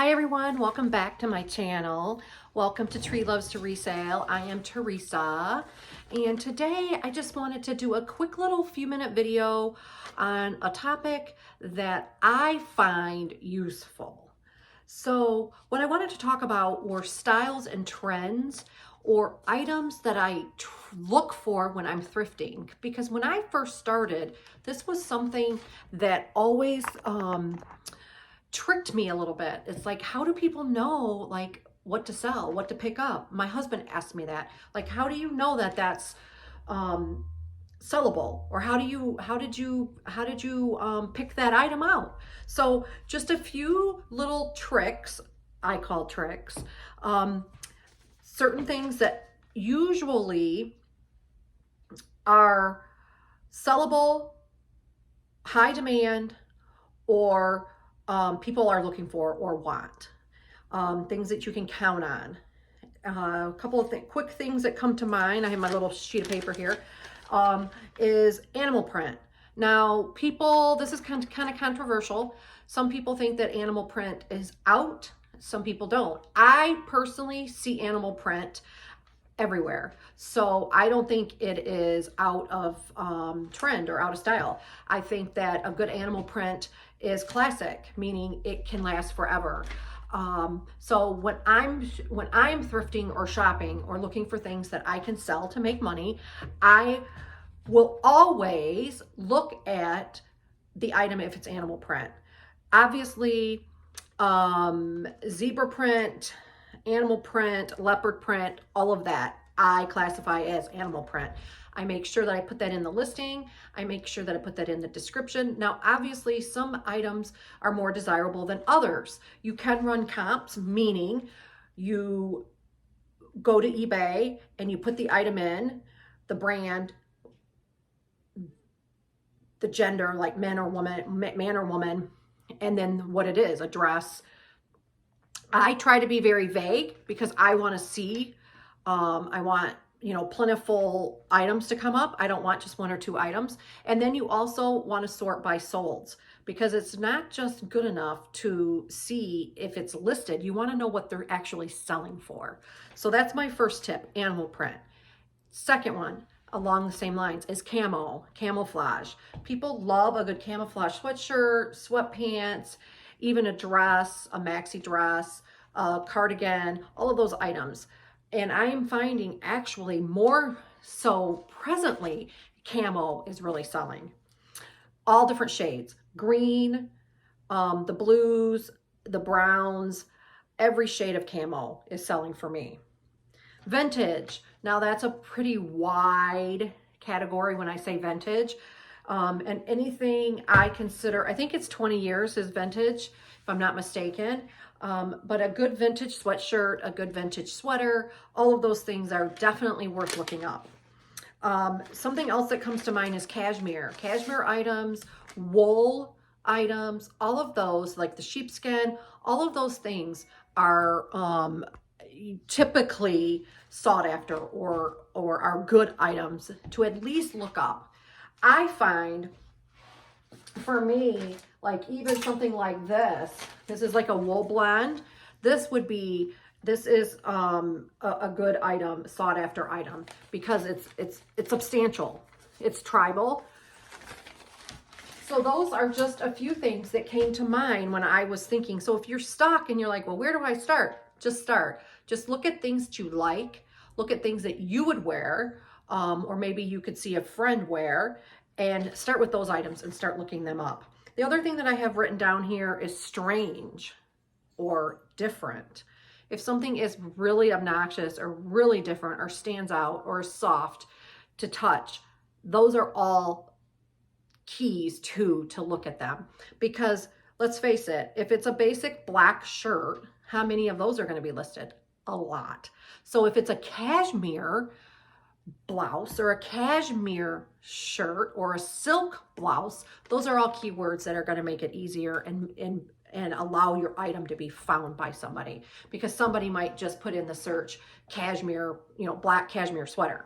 Hi everyone, welcome back to my channel. Welcome to Tree Loves to Resale. I am Teresa, and today I just wanted to do a quick little few-minute video on a topic that I find useful. So what I wanted to talk about were styles and trends or items that I look for when I'm thrifting, because when I first started, this was something that always tricked me a little bit. It's like, how do people know like what to sell, what to pick up? My husband asked me that. Like, how do you know that that's sellable? Or how did you pick that item out? So just a few little tricks, I call tricks, certain things that usually are sellable, high demand, or people are looking for or want. Things that you can count on. A couple of quick things that come to mind, I have my little sheet of paper here, is animal print. Now, people, this is kind of controversial. Some people think that animal print is out. Some people don't. I personally see animal print everywhere. So I don't think it is out of trend or out of style. I think that a good animal print is classic, meaning it can last forever. So when I'm thrifting or shopping or looking for things that I can sell to make money, I will always look at the item if it's animal print. Obviously, zebra print, animal print, leopard print, all of that I classify as animal print. I make sure that I put that in the listing. I make sure that I put that in the description. Now, obviously, some items are more desirable than others. You can run comps, meaning you go to eBay and you put the item in, the brand, the gender, like man or woman, and then what it is, a dress. I try to be very vague because I want to see, I want, plentiful items to come up. I don't want just one or two items. And then you also want to sort by solds, because it's not just good enough to see if it's listed. You want to know what they're actually selling for. So that's my first tip, animal print. Second one, along the same lines, is camouflage. People love a good camouflage sweatshirt, sweatpants, even a dress, a maxi dress, a cardigan, all of those items. And I am finding actually more so presently, camo is really selling. All different shades, green, the blues, the browns, every shade of camo is selling for me. Vintage, now that's a pretty wide category when I say vintage. And anything I consider, I think it's 20 years is vintage, if I'm not mistaken. But a good vintage sweatshirt, a good vintage sweater, all of those things are definitely worth looking up. Something else that comes to mind is cashmere. Cashmere items, wool items, all of those, like the sheepskin, all of those things are typically sought after or are good items to at least look up. I find, for me, like even something like this is like a wool blend. This is a good item, sought after item, because it's substantial. It's tribal. So those are just a few things that came to mind when I was thinking. So if you're stuck and you're like, well, where do I start? Just start. Just look at things that you like. Look at things that you would wear, or maybe you could see a friend wear, and start with those items and start looking them up. The other thing that I have written down here is strange or different. If something is really obnoxious or really different or stands out or is soft to touch, those are all keys to look at them. Because let's face it, if it's a basic black shirt, how many of those are going to be listed? A lot. So if it's a cashmere blouse or a cashmere shirt or a silk blouse, those are all keywords that are going to make it easier and allow your item to be found by somebody, because somebody might just put in the search cashmere, black cashmere sweater,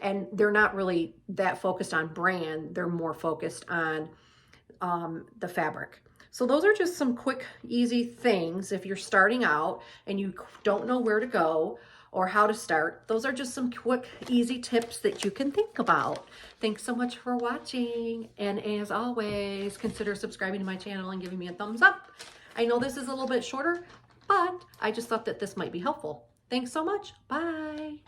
and they're not really that focused on brand. They're more focused on the fabric. So those are just some quick, easy things if you're starting out and you don't know where to go or how to start. Those are just some quick, easy tips that you can think about. Thanks so much for watching. And as always, consider subscribing to my channel and giving me a thumbs up. I know this is a little bit shorter, but I just thought that this might be helpful. Thanks so much. Bye.